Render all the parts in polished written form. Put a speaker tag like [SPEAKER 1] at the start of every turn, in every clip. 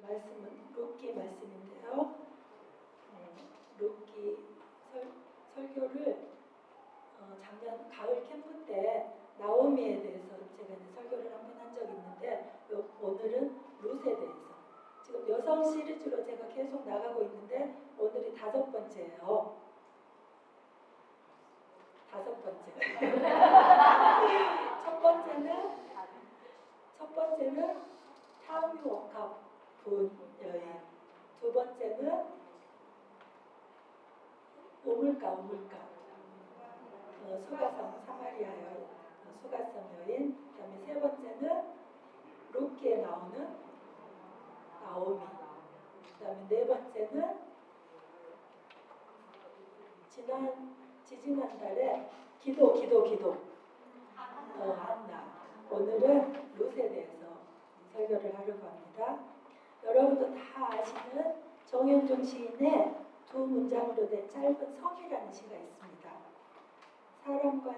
[SPEAKER 1] 말씀은 룻기 말씀인데요. 룻기 설교를 작년 가을 캠프 때 나오미에 대해서 제가 설교를 한번 한 적이 있는데 오늘은 룻에 대해서 지금 여성 시리즈로 제가 계속 나가고 있는데 오늘이 5번째예요. 5번째. 첫 번째는 타미 워캅 분 여인. 두 번째는 우물가 수가성 사마리아 여인, 수가성 여인. 그다음에 세 번째는 룻기에 나오는 나오미. 그다음에 네 번째는 지지난달에 기도 한나. 오늘은 룻에 대해서 설교를 하려고 합니다. 여러분도 다 아시는 정현종 시인의 2문장으로 된 짧은 섬이라는 시가 있습니다. 사람과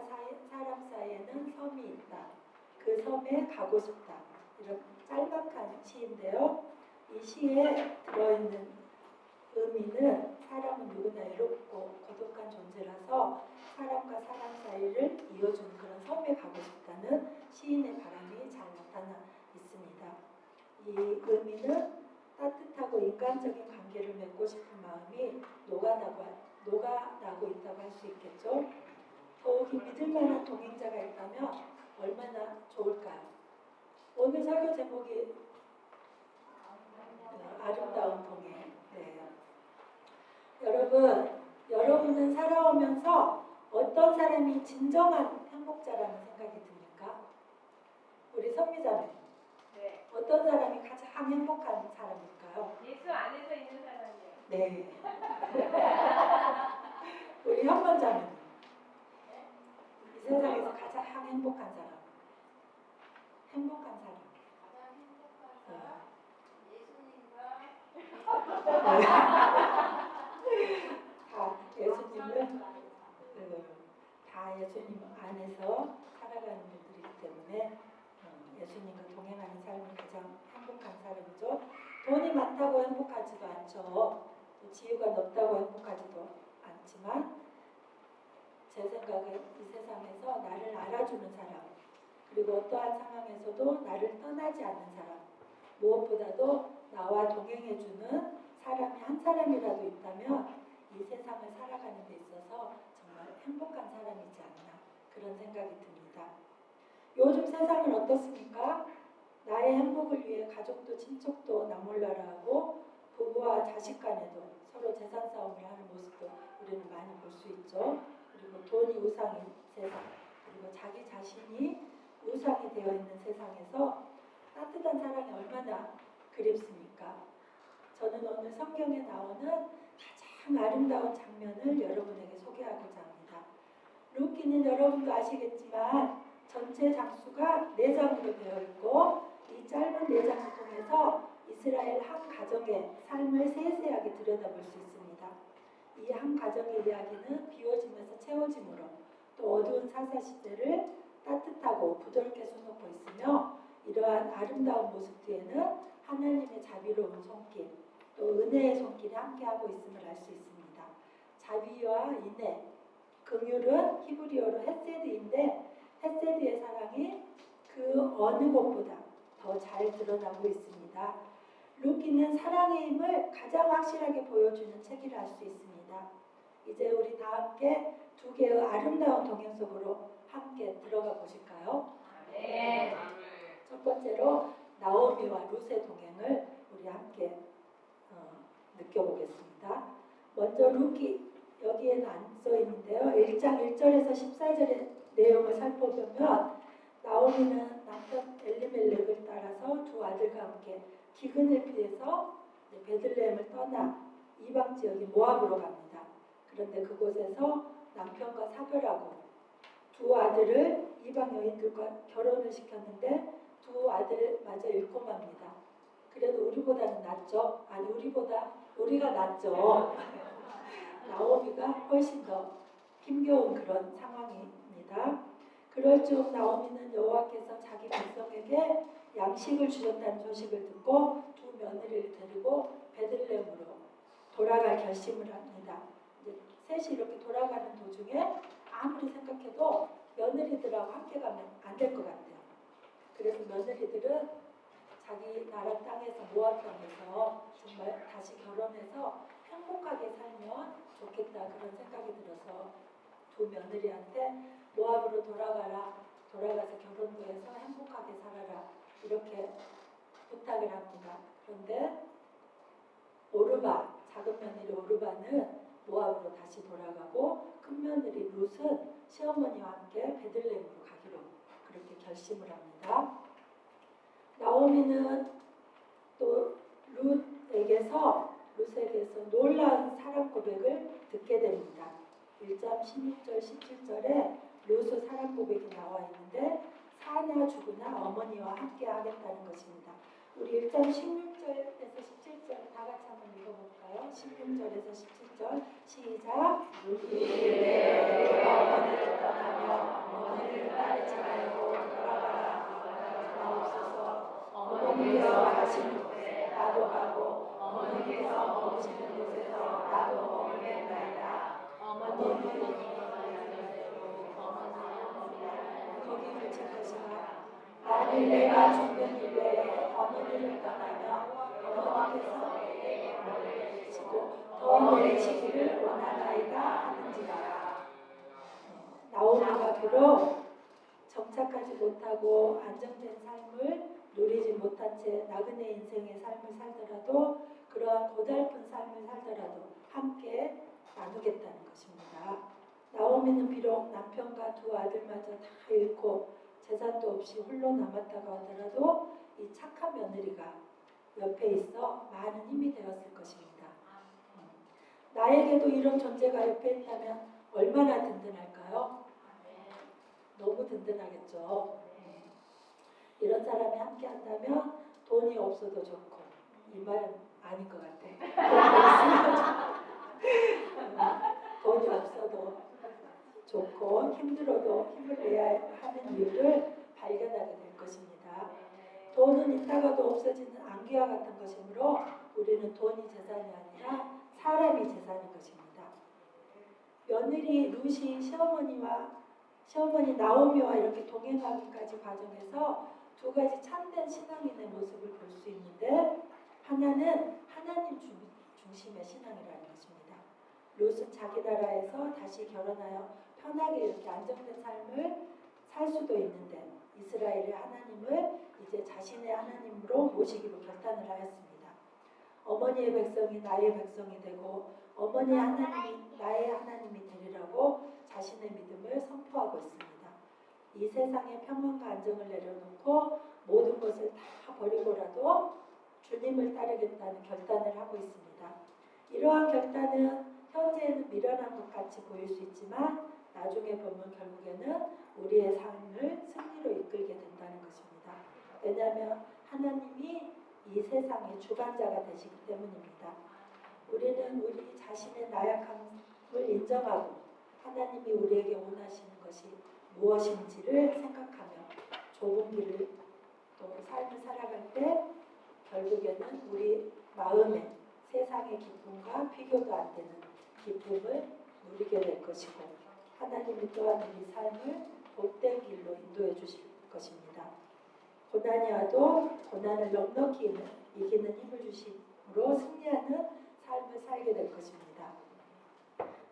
[SPEAKER 1] 사람 사이에는 섬이 있다. 그 섬에 가고 싶다. 이런 짤막한 시인데요. 이 시에 들어있는 의미는 사람은 누구나 외롭고 고독한 존재라서 사람과 사람 사이를 이어주는 그런 섬에 가고 싶다는 시인의 바람이 잘 나타나 있습니다. 이 의미는 따뜻하고 인간적인 관계를 맺고 싶은 마음이 녹아나고 있다고 할 수 있겠죠. 더욱이 믿을만한 동행자가 있다면 얼마나 좋을까요? 오늘 설교 제목이 아름다운 동행. 네. 여러분은 살아오면서 어떤 사람이 진정한 행복자라는 생각이 듭니까? 우리 선미자매.
[SPEAKER 2] 네.
[SPEAKER 1] 어떤 사람이 가장 행복한 사람일까요?
[SPEAKER 2] 예수 안에서 있는 사람이요.
[SPEAKER 1] 네. 우리 현관자매. 이 세상에서 가장 행복한 사람. 행복한 사람.
[SPEAKER 2] 가장 행복한 사람?
[SPEAKER 1] 다 예수님 안에서 살아가는 분들이기 때문에 예수님과 동행하는 삶이 가장 행복한 사람이죠. 돈이 많다고 행복하지도 않죠. 지위가 높다고 행복하지도 않지만 제 생각은 이 세상에서 나를 알아주는 사람, 그리고 어떠한 상황에서도 나를 떠나지 않는 사람, 무엇보다도 나와 동행해주는 사람이 한 사람이라도 있다면 이 세상을 살아가는 데 있어서 정말 행복한 사람이지 않나, 그런 생각이 듭니다. 요즘 세상은 어떻습니까? 나의 행복을 위해 가족도 친척도 나몰라라 하고 부부와 자식 간에도 서로 재산 싸움을 하는 모습도 우리는 많이 볼 수 있죠. 그리고 돈이 우상인 세상, 그리고 자기 자신이 우상이 되어 있는 세상에서 따뜻한 사랑이 얼마나 그립습니까? 저는 오늘 성경에 나오는 가장 아름다운 장면을 여러분에게 소개하고자 합니다. 룻기는 여러분도 아시겠지만 전체 장수가 4장으로 되어 있고 이 짧은 4장을 통해서 이스라엘 한 가정의 삶을 세세하게 들여다볼 수 있습니다. 이 한 가정의 이야기는 비워지면서 채워짐으로 또 어두운 사사시대를 따뜻하고 부드럽게 수놓고 있으며 이러한 아름다운 모습 뒤에는 하나님의 자비로운 손길, 또 은혜의 손길이 함께하고 있음을 알 수 있습니다. 자비와 인애, 긍휼은 히브리어로 헤세드인데 헤세드의 사랑이 그 어느 곳보다 더 잘 드러나고 있습니다. 룻기는 사랑의 힘을 가장 확실하게 보여주는 책이라 할 수 있습니다. 이제 우리 다 함께 2개의 아름다운 동행 속으로 함께 들어가 보실까요?
[SPEAKER 2] 네.
[SPEAKER 1] 첫 번째로 나오미와 룻의 동행을 우리 함께 느껴보겠습니다. 먼저 룻기, 여기에는 안 써있는데요. 1장 1절에서 14절의 내용을 살펴보면 나오미는 남편 엘리멜렉을 따라서 2 아들과 함께 기근을 피해서 베들레헴을 떠나 이방 지역인 모압으로 갑니다. 그런데 그곳에서 남편과 사별하고 2 아들을 이방 여인들과 결혼을 시켰는데 2 아들마저 잃고 맙니다. 그래도 우리보다는 낫죠. 아니 우리가 낫죠. 나오미가 훨씬 더 힘겨운 그런 상황입니다. 그럴 즈음 나오미는 여호와께서 자기 백성에게 양식을 주셨다는 소식을 듣고 2 며느리를 데리고 베들레헴으로 돌아갈 결심을 합니다. 이제 셋이 이렇게 돌아가는 도중에 아무리 생각해도 며느리들하고 함께 가면 안 될 것 같아요. 그래서 며느리들은 자기 나라 땅에서 모압 땅에서 정말 다시 결혼해서 행복하게 살면 좋겠다 그런 생각이 들어서 두 며느리한테 모압으로 돌아가서 결혼도 해서 행복하게 살아라 이렇게 부탁을 합니다. 그런데 오르바, 작은 며느리 오르바는 모압으로 다시 돌아가고 큰 며느리 룻은 시어머니와 함께 베들레헴으로 가기로 그렇게 결심을 합니다. 나오미는 또 룻에게서 놀라운 사랑 고백을 듣게 됩니다. 1장 16절 17절에 룻의 사랑 고백이 나와 있는데 사냐 죽으나 어머니와 함께 하겠다는 것입니다. 우리 1장 16절에서 17절 다 같이 한번 읽어볼까요? 16절에서 17절 시작. 어머니를 떠나며 어머니를 따르지 말고 돌아가라. 마옵소서. 어머니께서 가신 곳에 나도 가고 어머니께서 머무시는 곳에서 나도 머물겠나이다. 어머니는 거기 묻힐 것이나 만일 내가 죽는 일에 어머니를 떠나며 어머니께서 내게 멀리시고 더 멀리치기를 원하나이다 하는지라. 나오미가 비록 정착하지 못하고 안정된 삶을 누리지 못한 채 나그네 인생의 삶을 살더라도 그러한 고달픈 삶을 살더라도 함께 나누겠다는 것입니다. 나오미는 비록 남편과 두 아들마저 다 잃고 재산도 없이 홀로 남았다고 하더라도 이 착한 며느리가 옆에 있어 많은 힘이 되었을 것입니다. 나에게도 이런 존재가 옆에 있다면 얼마나 든든할까요? 너무 든든하겠죠. 이런 사람이 함께 한다면 돈이 없어도 좋고 이 말은 아닌 것 같아. 돈이 없어도 좋고 힘들어도 힘을 내야 하는 이유를 발견하게 될 것입니다. 돈은 있다가도 없어지는 안개와 같은 것이므로 우리는 돈이 재산이 아니라 사람이 재산인 것입니다. 며느리 룻이 시어머니 나오미와 이렇게 동행하기까지 과정에서 두 가지 참된 신앙인의 모습을 볼 수 있는데 하나는 하나님 중심의 신앙이라는 것입니다. 룻은 자기 나라에서 다시 결혼하여 편하게 이렇게 안정된 삶을 살 수도 있는데 이스라엘의 하나님을 이제 자신의 하나님으로 모시기로 결단을 하였습니다. 어머니의 백성이 나의 백성이 되고 어머니의 하나님이 나의 하나님이 되리라고 자신의 믿음을 선포하고 있습니다. 이 세상의 평안과 안정을 내려놓고 모든 것을 다 버리고라도 주님을 따르겠다는 결단을 하고 있습니다. 이러한 결단은 현재는 미련한 것 같이 보일 수 있지만 나중에 보면 결국에는 우리의 삶을 승리로 이끌게 된다는 것입니다. 왜냐하면 하나님이 이 세상의 주관자가 되시기 때문입니다. 우리는 우리 자신의 나약함을 인정하고 하나님이 우리에게 원하시는 것이 무엇인지를 생각하며 좁은 길을 또 삶을 살아갈 때 결국에는 우리 마음에 세상의 기쁨과 비교도 안 되는 기쁨을 누리게 될 것이고 하나님이 또한 우리 삶을 복된 길로 인도해 주실 것입니다. 고난이 와도 고난을 넉넉히 이기는 힘을 주심으로 승리하는 삶을 살게 될 것입니다.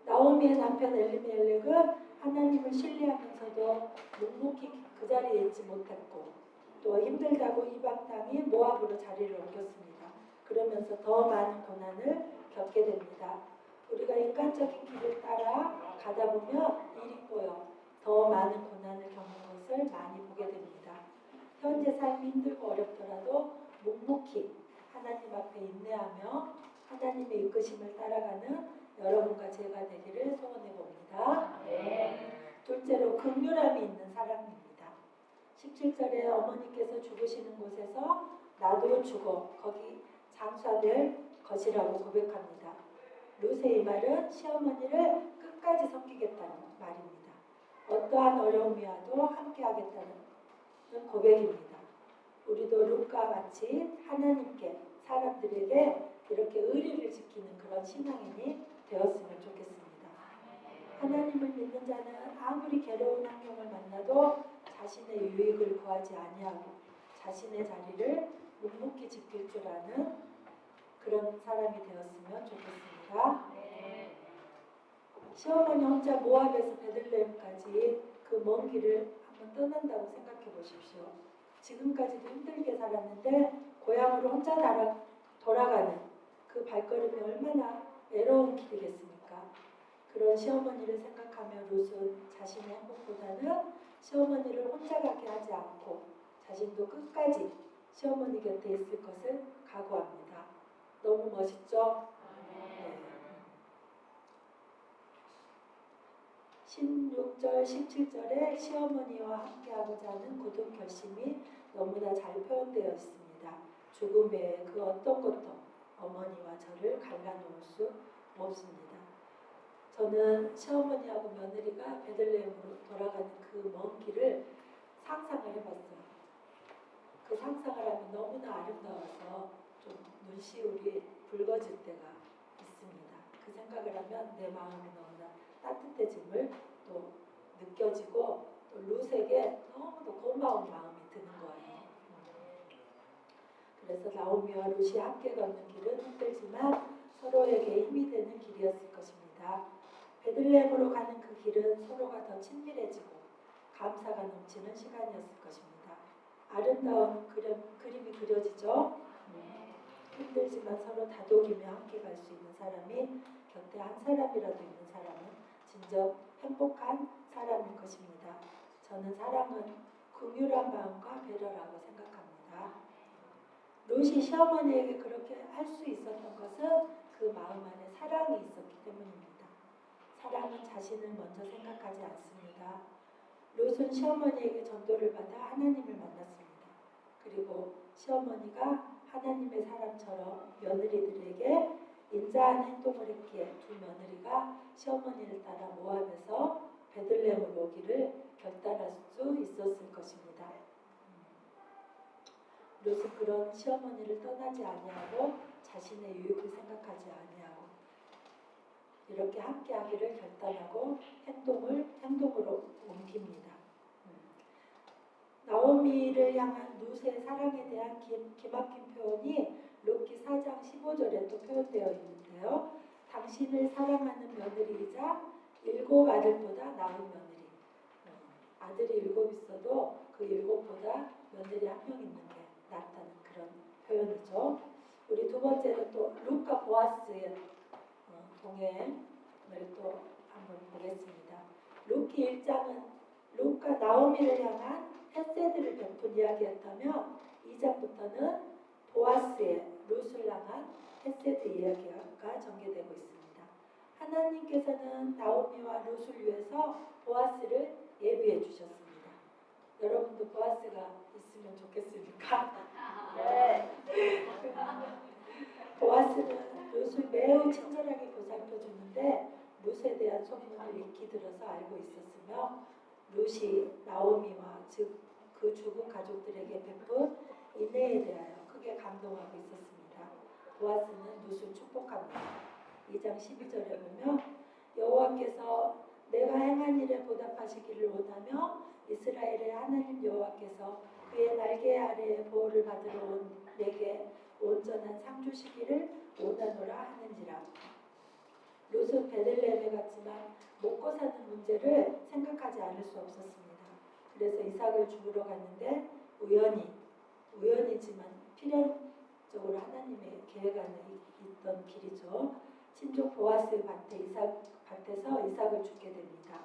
[SPEAKER 1] 나오미의 남편 엘리멜렉은 하나님을 신뢰하면서도 묵묵히 그 자리에 있지 못했고 또 힘들다고 이방 땅이 모압으로 자리를 옮겼습니다. 그러면서 더 많은 고난을 겪게 됩니다. 우리가 인간적인 길을 따라 가다 보면 일이 꼬여 더 많은 고난을 겪는 것을 많이 보게 됩니다. 현재 삶이 힘들고 어렵더라도 묵묵히 하나님 앞에 인내하며 하나님의 이끄심을 따라가는 여러분과 제가 되기를 소원해 봅니다. 둘째로 긍휼함이 있는 사랑입니다. 17절에 어머니께서 죽으시는 곳에서 나도 죽어 거기 장사될 것이라고 고백합니다. 룻의 이 말은 시어머니를 끝까지 섬기겠다는 말입니다. 어떠한 어려움이 와도 함께하겠다는 고백입니다. 우리도 룻과 같이 하나님께 사람들에게 이렇게 의리를 지키는 그런 신앙인이 되었으면 좋겠습니다. 하나님을 믿는 자는 아무리 괴로운 환경을 만나도 자신의 유익을 구하지 아니하고 자신의 자리를 묵묵히 지킬 줄 아는 그런 사람이 되었으면 좋겠습니다. 시어머니 혼자 모압에서 베들레헴까지 그 먼 길을 한번 떠난다고 생각해 보십시오. 지금까지도 힘들게 살았는데 고향으로 혼자 돌아가는 그 발걸음이 얼마나 외로운 길이겠습니까? 그런 시어머니를 생각하며 룻은 자신의 행복보다는 시어머니를 혼자 가게 하지 않고 자신도 끝까지 시어머니 곁에 있을 것을 각오합니다. 너무 멋있죠? 네. 16절, 17절에 시어머니와 함께하고자 하는 굳은 결심이 너무나 잘 표현되어 있습니다. 죽음 외에 그 어떤 것도 어머니와 저를 갈라놓을 수 없습니다. 저는 시어머니하고 며느리가 베들레헴으로 돌아가는 그 먼 길을 상상을 해봤어요. 그 상상을 하면 너무나 아름다워서 좀 눈시울이 붉어질 때가 있습니다. 그 생각을 하면 내 마음이 너무나 따뜻해짐을 또 느껴지고 또 룻에게 너무도 고마운 마음이 드는 거예요. 그래서 나오미와 룻이 함께 걷는 길은 힘들지만 서로에게 힘이 되는 길이었을 것입니다. 베들레헴으로 가는 그 길은 서로가 더 친밀해지고 감사가 넘치는 시간이었을 것입니다. 아름다운 그림이 그려지죠. 힘들지만 서로 다독이며 함께 갈 수 있는 사람이 곁에 한 사람이라도 있는 사람은 진정 행복한 사람일 것입니다. 저는 사랑은 긍휼한 마음과 배려라고 생각합니다. 룻이 시어머니에게 그렇게 할 수 있었던 것은 그 마음 안에 사랑이 있었기 때문입니다. 사랑은 자신을 먼저 생각하지 않습니다. 룻은 시어머니에게 전도를 받아 하나님을 만났습니다. 그리고 시어머니가 하나님의 사람처럼 며느리들에게 인자한 행동을 했기에 두 며느리가 시어머니를 따라 모압에서 베들레헴으로 오기를 결단할 수 있었을 것입니다. 룻은 그런 시어머니를 떠나지 아니하고 자신의 유익을 생각하지 아니하고 이렇게 함께하기를 결단하고 행동으로 옮깁니다. 나오미를 향한 룻의 사랑에 대한 기막힌 표현이 룻기 4장 15절에 또 표현되어 있는데요. 당신을 사랑하는 며느리이자 7 아들보다 나은 며느리. 아들이 7 있어도 그 7보다 며느리 1명 있는 게 낫다는 그런 표현이죠. 우리 두 번째는 또 룻과 보아스의 동행을 또 한번 보겠습니다. 룻기 1장은 룻과 나오미를 향한 헤세드를 베푼 이야기였다면 2장부터는 보아스의 룻을 향한 헤세드 이야기가 전개되고 있습니다. 하나님께서는 나오미와 룻을 위해서 보아스를 예비해 주셨습니다. 여러분도 보아스가 있으면 좋겠습니까? 네. 보아스는 룻을 매우 친절하게 보살펴 주는데 룻에 대한 소문을 익히 들어서 알고 있었으며 룻이 나오미와 즉 그 죽은 가족들에게 베푼 인애에 대하여 크게 감동하고 있었습니다. 보아스는 룻을 축복합니다. 2장 12절에 보면 여호와께서 내가 행한 일에 보답하시기를 원하며 이스라엘의 하나님 여호와께서 그의 날개 아래에 보호를 받으러 온 내게 온전한 상 주시기를 원하노라 하는지라. 룻은 베들레헴에 갔지만 먹고 사는 문제를 생각하지 않을 수 없었습니다. 그래서 이삭을 주우러 갔는데 우연이지만 필연적으로 하나님의 계획 안에 있던 길이죠. 친족 보아스 밭에서 이삭을 주게 됩니다.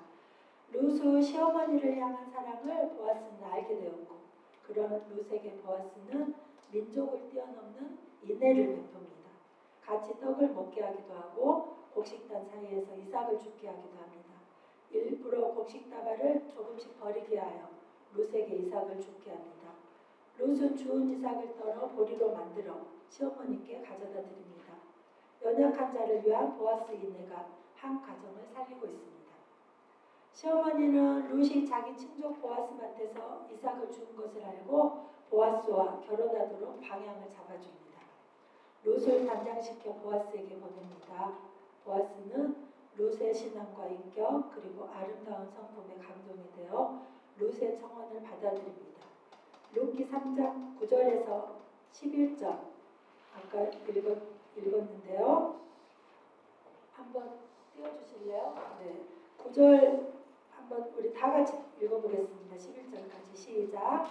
[SPEAKER 1] 룻의 시어머니를 향한 사랑을 보아스는 알게 되었고 그런 룻에게 보아스는 민족을 뛰어넘는 인애를 베풉니다. 같이 떡을 먹게 하기도 하고 곡식단 사이에서 이삭을 죽게 하기도 합니다. 일부러 곡식 다발을 조금씩 버리게 하여 룻에게 이삭을 죽게 합니다. 룻은 주운 이삭을 떨어 보리로 만들어 시어머니께 가져다 드립니다. 연약한 자를 위한 보아스 인애가 한 가정을 살리고 있습니다. 시어머니는 룻이 자기 친족 보아스 밭에서 이삭을 준 것을 알고 보아스와 결혼하도록 방향을 잡아줍니다. 룻을 단장시켜 보아스에게 보냅니다. 보아스는 룻의 신앙과 인격 그리고 아름다운 성품에 감동이 되어 룻의 청혼을 받아들입니다. 룻기 3장 9절에서 11절 아까 읽었는데요. 한번 띄워주실래요? 네. 9절 한번 우리 다 같이 읽어보겠습니다. 11절까지 시작.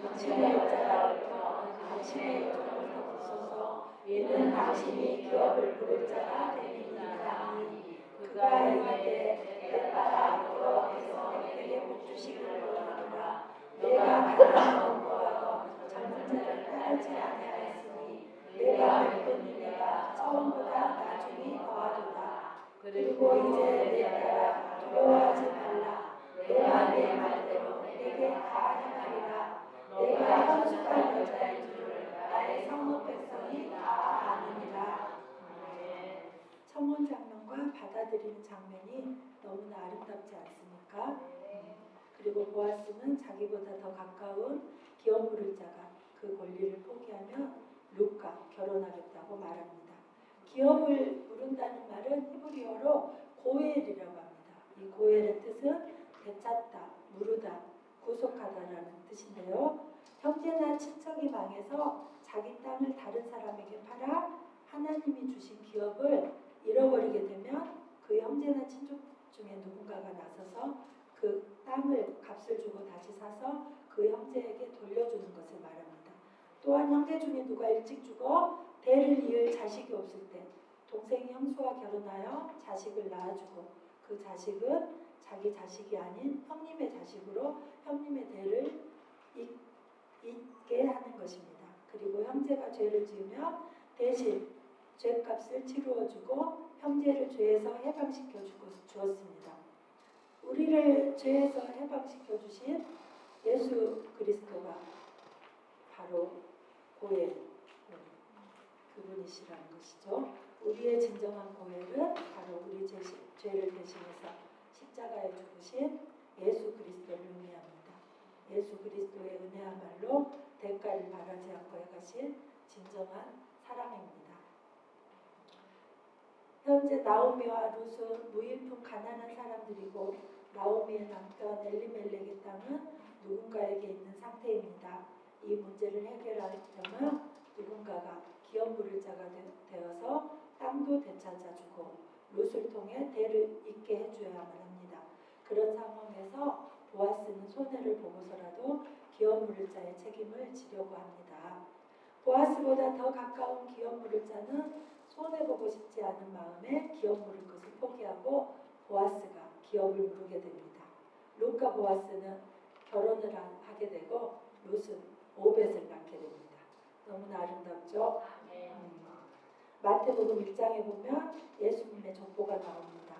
[SPEAKER 1] 당신의 자가 당신의 종을 있어서 이는 당신이 기업을 부를 자가 되리니 그가 이르되 내가 여호와께서 내게 복 주시기를 원하노라. 내가 가난한 것과 젊은 자를 따르지 아니하였으니 내가 베푼 은혜가 처음보다 나중이 더하도다. 그리고 이제 내 딸아 두려워하지 말라. 내가 내 말대로 내게 다 행하리라. 내가 현숙한 여자인 줄 나의 성읍 백성이 다 아느니라. 청혼 장면과 받아들이는 장면이 너무나 아름답지 않습니까? 그리고 보아스는 자기보다 더 가까운 기업 물을 자가 그 권리를 포기하며 룻과 결혼하겠다고 말합니다. 기업을 물은다는 말은 히브리어로 고엘이라고 합니다. 이 고엘의 뜻은 되찾다, 무르다, 구속하다라는 뜻인데요. 형제나 친척이 망해서 자기 땅을 다른 사람에게 팔아 하나님이 주신 기업을 잃어버리게 되면 그 형제나 친족 중에 누군가가 나서서 그 땅을 값을 주고 다시 사서 그 형제에게 돌려주는 것을 말합니다. 또한 형제 중에 누가 일찍 죽어 대를 이을 자식이 없을 때 동생이 형수와 결혼하여 자식을 낳아주고 그 자식은 자기 자식이 아닌 형님의 자식으로 형님의 대를 잇게 하는 것입니다. 그리고 형제가 죄를 지으면 대신 죄값을 치루어주고 형제를 죄에서 해방시켜 주었습니다. 우리를 죄에서 해방시켜 주신 예수 그리스도가 바로 고엘 그분이시라는 것이죠. 우리의 진정한 고엘은 바로 우리 죄를 대신해서 십자가에 죽으신 예수 그리스도를 의미합니다. 예수 그리스도의 은혜야말로 대가를 바라지 않고 해가신 진정한 사랑입니다. 현재 나오미와 룻은 무일푼 가난한 사람들이고 나오미의 남편 엘리멜렉의 땅은 누군가에게 있는 상태입니다. 이 문제를 해결하려면 누군가가 기업 물을 자가 되어서 땅도 되찾아주고 룻을 통해 대를 잇게 해줘야만 합니다. 그런 상황에서 보아스는 손해를 보고서라도 기업 물을 자의 책임을 지려고 합니다. 보아스보다 더 가까운 기업 물을 자는 손해보고 싶지 않은 마음에 기업 물을 것을 포기하고 보아스가 기업을 물게 됩니다. 룻과 보아스는 결혼을 하게 되고 룻은 오벳을 낳게 됩니다. 너무나 아름답죠? 마태복음 1장에 보면 예수님의 족보가 나옵니다.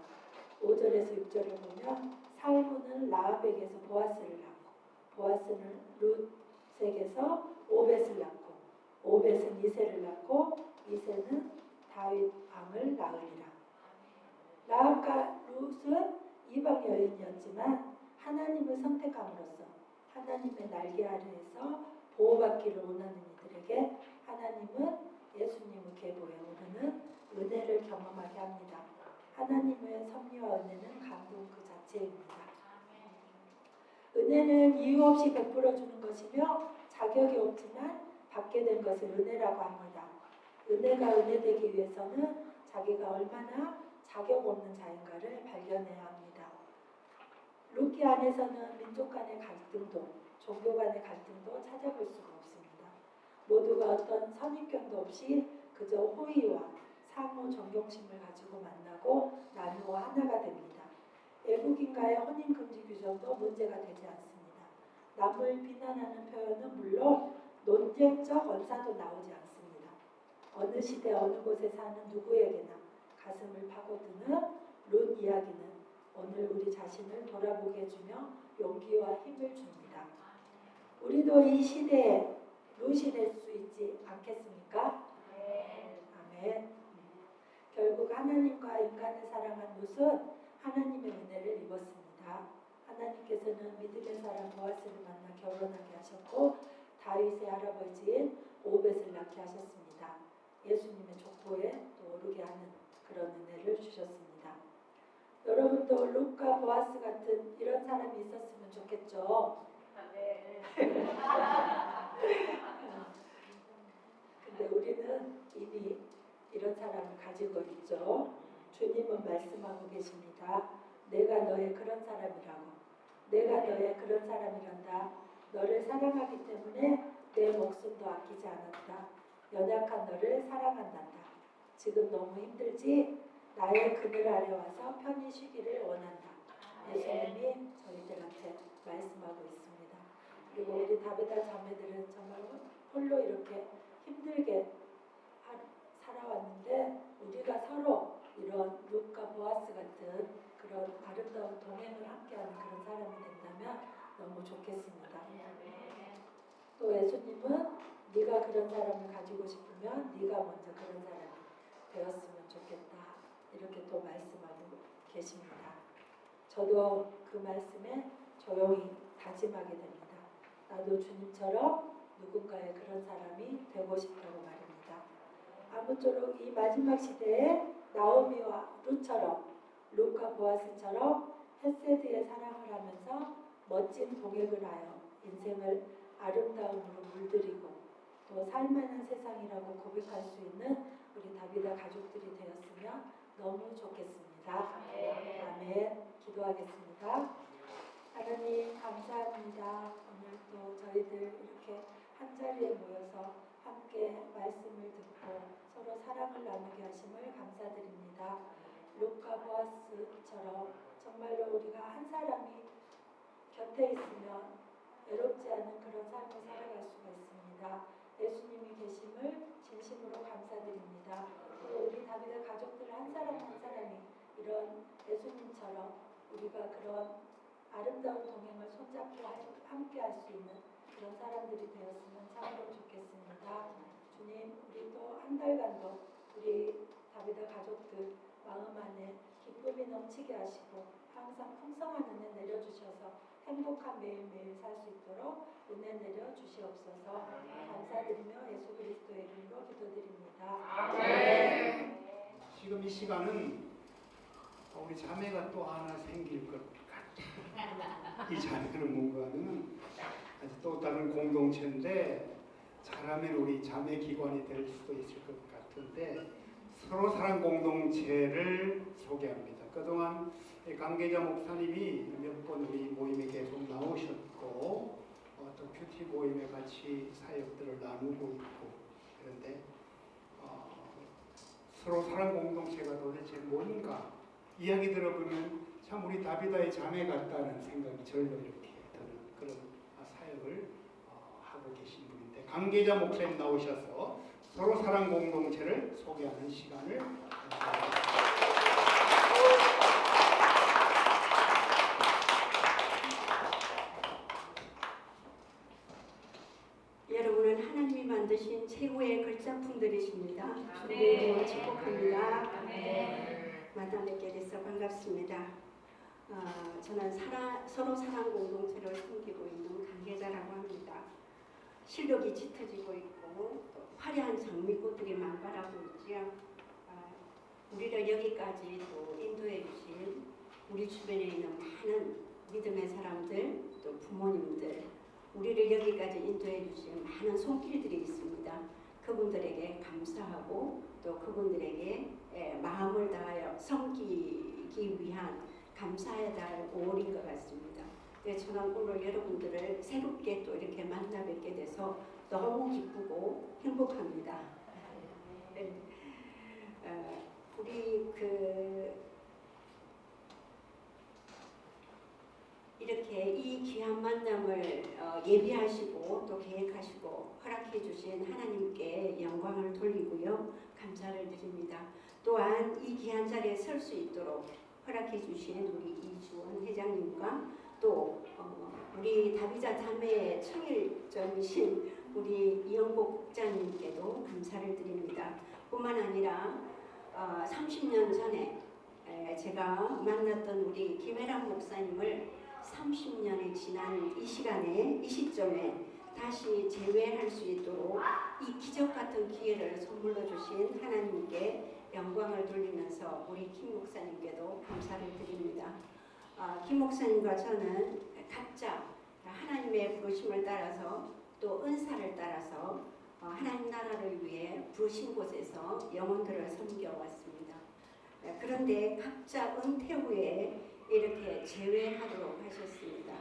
[SPEAKER 1] 5절에서 6절을 보면 살문은 라합에게서 보아스를 낳고 보아스는 룻에게서 오벳을 낳고 오벳은 이새를 낳고 이새는 다윗 왕을 낳으리라. 라합과 룻은 이방 여인이었지만 하나님을 선택함으로써 하나님의 날개 아래에서 보호받기를 원하는 이들에게 하나님은 예수님의 계보에 오르는 은혜를 경험하게 합니다. 하나님의 섭리와 은혜는 감동 그 자체입니다. 은혜는 이유 없이 베풀어 주는 것이며 자격이 없지만 받게 된 것을 은혜라고 합니다. 은혜가 은혜되기 위해서는 자기가 얼마나 자격 없는 자인가를 발견해야 합니다. 룻기 안에서는 민족 간의 갈등도 종교 간의 갈등도 찾아볼 수가 없습니다. 모두가 어떤 선입견도 없이 그저 호의와 상호 존경심을 가지고 만나고 나누어 하나가 됩니다. 외국인과의 혼인금지 규정도 문제가 되지 않습니다. 남을 비난하는 표현은 물론 논쟁적 언사도 나오지 않습니다. 어느 시대 어느 곳에 사는 누구에게나 가슴을 파고드는 룻 이야기는 오늘 우리 자신을 돌아보게 해주며 용기와 힘을 줍니다. 우리도 이 시대에 룻이 될 수 있지 않겠습니까? 아멘. 결국 하나님과 인간을 사랑한 룻은 하나님의 은혜를 입었습니다. 하나님께서는 믿음의 사람 보아스를 만나 결혼하게 하셨고 다윗의 할아버지인 오벳을 낳게 하셨습니다. 예수님의 족보에 또 오르게 하는 그런 은혜를 주셨습니다. 여러분도 룻과 보아스 같은 이런 사람이 있었으면 좋겠죠.
[SPEAKER 2] 네.
[SPEAKER 1] 근데 우리는 이미 이런 사람을 가지고 있죠. 주님은 말씀하고 계십니다. 내가 너의 그런 사람이라고. 내가 너의 그런 사람이란다. 너를 사랑하기 때문에 내 목숨도 아끼지 않았다. 연약한 너를 사랑한단다. 지금 너무 힘들지? 나의 그늘 아래 와서 편히 쉬기를 원한다. 예수님이 저희들한테 말씀하고 있습니다. 그리고 우리 다비다 자매들은 정말 홀로 이렇게 힘들게 살아왔는데 우리가 서로 이런 룻과 보아스 같은 그런 아름다운 동행을 함께하는 그런 사람이 된다면 너무 좋겠습니다. 또 예수님은 네가 그런 사람을 가지고 싶으면 네가 먼저 그런 사람이 되었으면 좋겠다. 이렇게 또 말씀하고 계십니다. 저도 그 말씀에 조용히 다짐하게 됩니다. 나도 주님처럼 누군가의 그런 사람이 되고 싶다고 말입니다. 아무쪼록 이 마지막 시대에 나오미와 룻처럼 룻과 보아스처럼 헤세드의 사랑을 하면서 멋진 동행을 하여 인생을 아름다움으로 물들이고 또 살만한 세상이라고 고백할 수 있는 우리 다비다 가족들이 되었으면 너무 좋겠습니다. 아멘. 기도하겠습니다. 하나님 감사합니다. 오늘 또 저희들 이렇게 한자리에 모여서 함께 말씀을 듣고 서로 사랑을 나누게 하심을 감사드립니다. 룻과 보아스처럼 정말로 우리가 한 사람이 곁에 있으면 외롭지 않은 그런 삶을 살아갈 수가 있습니다. 예수님이 계심을 진심으로 감사드립니다. 또 우리 다비다 가족들 한 사람 한 사람이 이런 예수님처럼 우리가 그런 아름다운 동행을 손잡고 함께 할 수 있는 그런 사람들이 되었으면 참으로 좋겠습니다. 주님, 우리 또 한 달간도 우리 다비다 가족들 마음 안에 기쁨이 넘치게 하시고 항상 풍성한 은혜 내려주셔서 행복한 매일매일 살 수 있도록 은혜 내려 주시옵소서. 감사드리며 예수 그리스도의 이름으로 기도드립니다.
[SPEAKER 3] 지금 이 시간은 우리 자매가 또 하나 생길 것 같아요. 이 자매는 뭔가는 아주 또 다른 공동체인데 잘하면 우리 자매 기관이 될 수도 있을 것 같은데 서로 사랑 공동체를 소개합니다. 그동안 관계자 목사님이 몇 번 우리 모임에 계속 나오셨고 또 큐티 모임에 같이 사역들을 나누고 있고 그런데 서로 사랑 공동체가 도대체 뭔가 이야기 들어보면 참 우리 다비다의 자매 같다는 생각이 절로 이렇게 드는 그런 사역을 하고 계신 분인데 관계자 목사님 나오셔서 서로 사랑 공동체를 소개하는 시간을 가져보겠습니다.
[SPEAKER 4] 여러분은 하나님이 만드신 최고의 글자품들이십니다. 주님으로 축복합니다. 만나뵙게 돼서 반갑습니다. 저는 서로 사랑 공동체를 섬기고 있는 관계자라고 합니다. 실력이 짙어지고 있고 또 화려한 장미꽃들이 만발하고 있지요. 우리를 여기까지 또 인도해 주신 우리 주변에 있는 많은 믿음의 사람들 또 부모님들 우리를 여기까지 인도해 주신 많은 손길들이 있습니다. 그분들에게 감사하고 또 그분들에게 마음을 다하여 섬기기 위한 감사에 대한 5월인 것 같습니다. 저는 오늘 여러분들을 새롭게 또 이렇게 만나 뵙게 돼서 너무 기쁘고 행복합니다. 우리 이렇게 이 귀한 만남을 예비하시고 또 계획하시고 허락해 주신 하나님께 영광을 돌리고요. 감사를 드립니다. 또한 이 귀한 자리에 설 수 있도록 허락해 주신 우리 이주원 회장님과 또 우리 다비자 자매의 청일점이신 우리 이영복 국장님께도 감사를 드립니다. 뿐만 아니라 30년 전에 제가 만났던 우리 김혜란 목사님을 30년이 지난 이 시간에, 이 시점에 다시 재회할 수 있도록 이 기적 같은 기회를 선물로 주신 하나님께 영광을 돌리면서 우리 김 목사님께도 감사를 드립니다. 김 목사님과 저는 각자 하나님의 부르심을 따라서 또 은사를 따라서 하나님 나라를 위해 부르신 곳에서 영혼들을 섬겨왔습니다. 그런데 각자 은퇴 후에 이렇게 재회하도록 하셨습니다.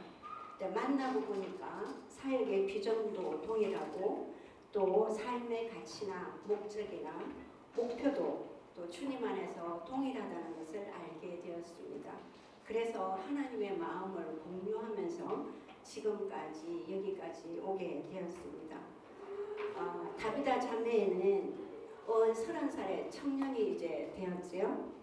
[SPEAKER 4] 만나고 보니까 사역의 비전도 동일하고 또 삶의 가치나 목적이나 목표도 또 주님 안에서 동일하다는 것을 알게 되었습니다. 그래서 하나님의 마음을 공유하면서 지금까지 여기까지 오게 되었습니다. 다비다 자매는 30살의 청년이 이제 되었지요.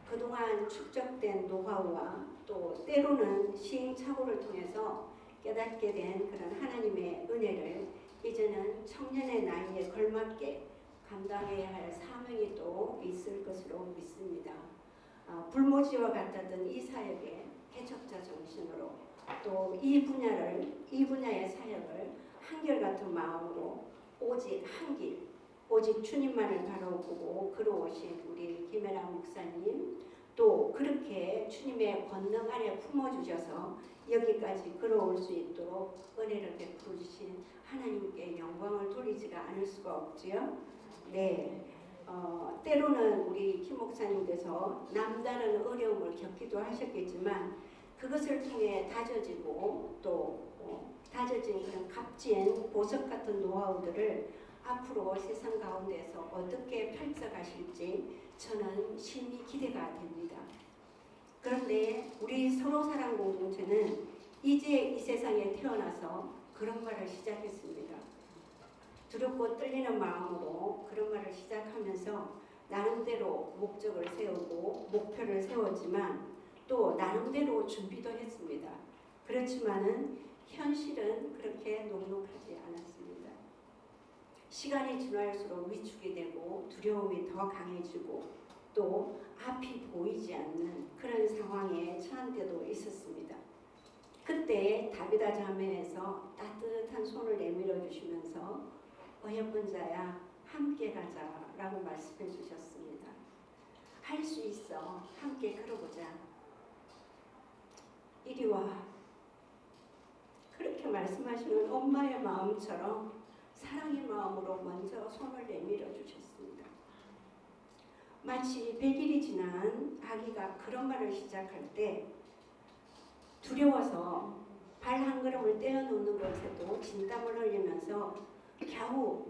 [SPEAKER 4] 그동안 축적된 노하우와 또 때로는 시행착오를 통해서 깨닫게 된 그런 하나님의 은혜를 이제는 청년의 나이에 걸맞게 감당해야 할 사명이 또 있을 것으로 믿습니다. 불모지와 같았던 이 사역에 개척자 정신으로 또 이 분야의 사역을 한결같은 마음으로 오직 한 길, 오직 주님만을 바라보고 걸어오신 우리 김혜라 목사님, 또 그렇게 주님의 권능 안에 품어주셔서 여기까지 걸어올 수 있도록 은혜를 베풀어 주신 하나님께 영광을 돌리지가 않을 수가 없지요. 네, 때로는 우리 김 목사님께서 남다른 어려움을 겪기도 하셨겠지만 그것을 통해 다져지고 또 다져진 그런 값진 보석 같은 노하우들을 앞으로 세상 가운데서 어떻게 펼쳐가실지 저는 심히 기대가 됩니다. 그런데 우리 서로 사랑 공동체는 이제 이 세상에 태어나서 그런 말을 시작했습니다. 두렵고 떨리는 마음으로 그런 말을 시작하면서 나름대로 목적을 세우고 목표를 세웠지만 또 나름대로 준비도 했습니다. 그렇지만은 현실은 그렇게 녹록하지 않았습니다. 시간이 지날수록 위축이 되고 두려움이 더 강해지고 또 앞이 보이지 않는 그런 상황에 처한 때도 있었습니다. 그때 다비다 자매에서 따뜻한 손을 내밀어 주시면서 어여쁜 자야 함께 가자라고 말씀해 주셨습니다. 할 수 있어. 함께 걸어보자. 이리 와. 그렇게 말씀하시는 엄마의 마음처럼 사랑의 마음으로 먼저 손을 내밀어 주셨습니다. 마치 100일이 지난 아기가 그런 말을 시작할 때 두려워서 발 한 걸음을 떼어놓는 것에도 진땀을 흘리면서 겨우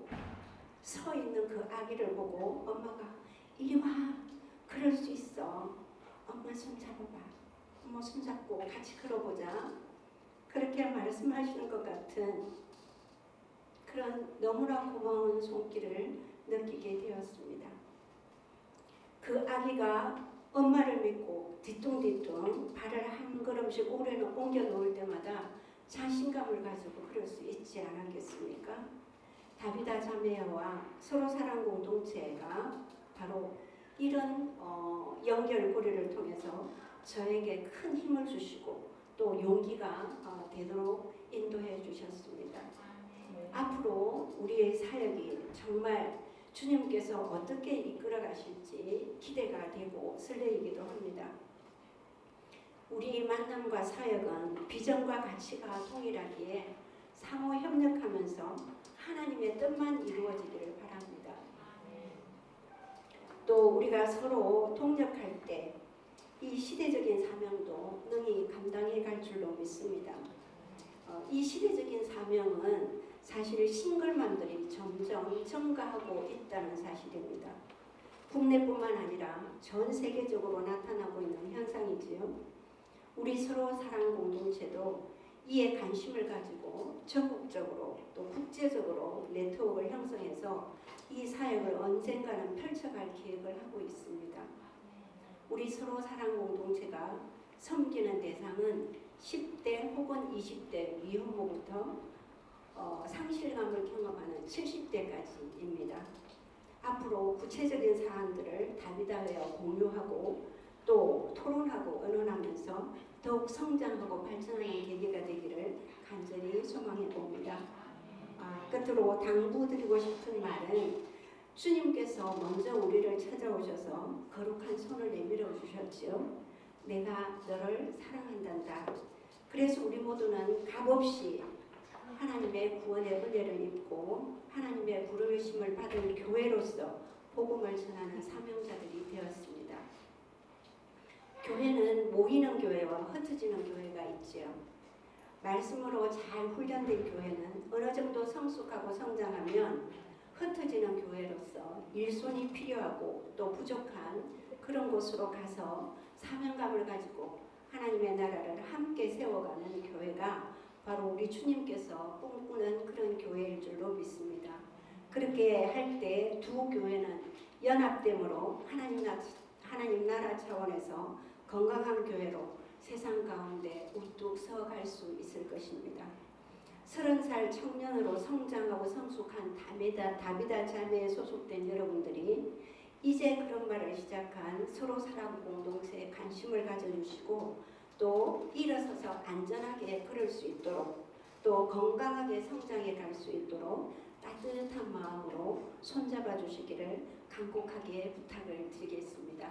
[SPEAKER 4] 서 있는 그 아기를 보고 엄마가 이리 와. 그럴 수 있어. 엄마 손 잡아봐. 엄마 손 잡고 같이 걸어보자. 그렇게 말씀하시는 것 같은 그런 너무나 고마운 손길을 느끼게 되었습니다. 그 아기가 엄마를 믿고 뒤뚱뒤뚱 발을 한 걸음씩 오래는 옮겨 놓을 때마다 자신감을 가지고 그럴 수 있지 않았겠습니까? 다비다 자매와 서로 사랑 공동체가 바로 이런 연결고리를 통해서 저에게 큰 힘을 주시고 또 용기가 되도록 인도해 주셨습니다. 앞으로 우리의 사역이 정말 주님께서 어떻게 이끌어 가실지 기대가 되고 설레이기도 합니다. 우리 만남과 사역은 비전과 가치가 동일하기에 상호 협력하면서 하나님의 뜻만 이루어지기를 바랍니다. 또 우리가 서로 동력할 때 이 시대적인 사명도 능히 감당해 갈 줄로 믿습니다. 이 시대적인 사명은 사실 싱글맘들이 점점 증가하고 있다는 사실입니다. 국내뿐만 아니라 전 세계적으로 나타나고 있는 현상이지요. 우리 서로 사랑 공동체도 이에 관심을 가지고 전국적으로 또 국제적으로 네트워크를 형성해서 이 사역을 언젠가는 펼쳐갈 계획을 하고 있습니다. 우리 서로 사랑 공동체가 섬기는 대상은 10대 혹은 20대 미혼모부터 상실감을 경험하는 70대까지입니다. 앞으로 구체적인 사항들을 다비다웨어 공유하고 또 토론하고 의논하면서 더욱 성장하고 발전하는 계기가 되기를 간절히 소망해 봅니다. 끝으로 당부드리고 싶은 말은 주님께서 먼저 우리를 찾아오셔서 거룩한 손을 내밀어 주셨지요. 내가 너를 사랑한단다. 그래서 우리 모두는 값없이 하나님의 구원의 은혜를 입고 하나님의 부르심을 받은 교회로서 복음을 전하는 사명자들이 되었습니다. 교회는 모이는 교회와 흩어지는 교회가 있지요. 말씀으로 잘 훈련된 교회는 어느 정도 성숙하고 성장하면 흩어지는 교회로서 일손이 필요하고 또 부족한 그런 곳으로 가서 사명감을 가지고 하나님의 나라를 함께 세워가는 교회가 바로 우리 주님께서 꿈꾸는 그런 교회일 줄로 믿습니다. 그렇게 할 때 두 교회는 연합됨으로 하나님 나라 차원에서 건강한 교회로 세상 가운데 우뚝 서갈 수 있을 것입니다. 30살 청년으로 성장하고 성숙한 다비다 자매에 소속된 여러분들이 이제 그런 말을 시작한 서로 사랑 공동체에 관심을 가져주시고 또 일어서서 안전하게 걸을 수 있도록 또 건강하게 성장해 갈 수 있도록 따뜻한 마음으로 손잡아 주시기를 간곡하게 부탁을 드리겠습니다.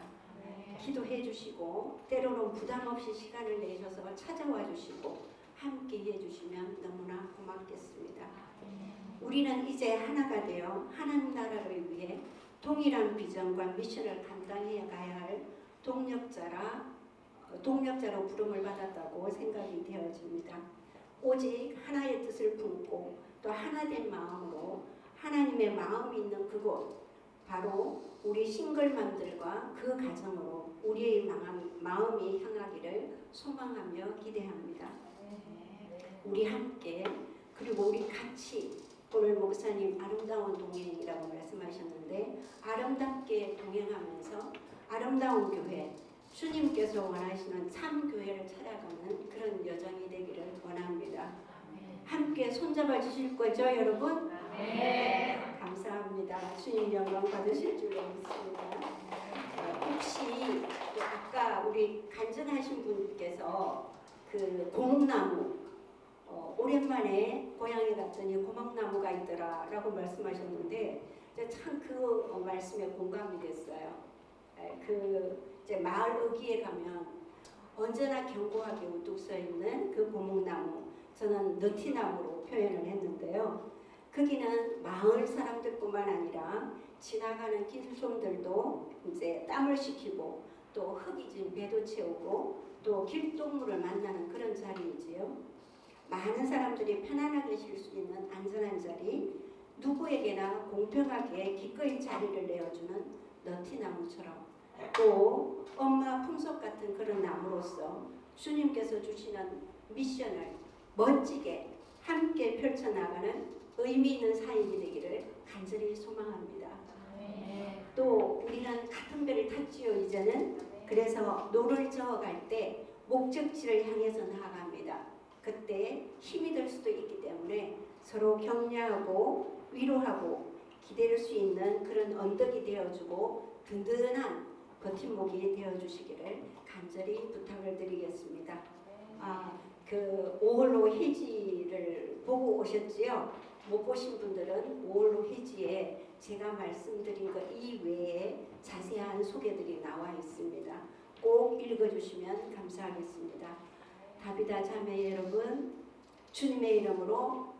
[SPEAKER 4] 기도해 주시고 때로는 부담 없이 시간을 내셔서 찾아와 주시고 함께 해 주시면 너무나 고맙겠습니다. 우리는 이제 하나가 되어 하나님 나라를 위해 동일한 비전과 미션을 감당해 가야 할 동력자로 부름을 받았다고 생각이 되어집니다. 오직 하나의 뜻을 품고 또 하나된 마음으로 하나님의 마음이 있는 그곳 바로 우리 싱글맘들과 그 가정으로 우리의 마음이 향하기를 소망하며 기대합니다. 우리 함께 그리고 우리 같이 오늘 목사님 아름다운 동행이라고 말씀하셨는데 아름답게 동행하면서 아름다운 교회 주님께서 원하시는 참 교회를 찾아가는 그런 여정이 되기를 원합니다. 함께 손잡아 주실 거죠 여러분? 감사합니다. 주님 영광 받으실 줄로 믿습니다. 혹시 아까 우리 간증하신 분께서 그 고목나무 오랜만에 고향에 갔더니 고목나무가 있더라 라고 말씀하셨는데 참 그 말씀에 공감이 됐어요. 이제 마을 어귀에 가면 언제나 견고하게 우뚝 서 있는 그 고목나무 저는 너티나무로 표현을 했는데요. 거기는 마을 사람들뿐만 아니라 지나가는 길손들도 이제 땀을 식히고 또 흙이 진 배도 채우고 또 길동물을 만나는 그런 자리이지요. 많은 사람들이 편안하게 쉴 수 있는 안전한 자리, 누구에게나 공평하게 기꺼이 자리를 내어주는 너티나무처럼 또 엄마 품속 같은 그런 나무로서 주님께서 주시는 미션을 멋지게 함께 펼쳐나가는 의미 있는 사역이 되기를 간절히 소망합니다. 또 우리는 같은 배를 탔지요 이제는. 그래서 노를 저어갈 때 목적지를 향해서 나아갑니다. 그때 힘이 들 수도 있기 때문에 서로 격려하고 위로하고 기댈 수 있는 그런 언덕이 되어주고 든든한 버팀목이 되어주시기를 간절히 부탁을 드리겠습니다. 그 5월로 해지를 보고 오셨지요? 못 보신 분들은 5월로 해지에 제가 말씀드린 것 이외에 자세한 소개들이 나와 있습니다. 꼭 읽어주시면 감사하겠습니다. 다비다 자매 여러분, 주님의 이름으로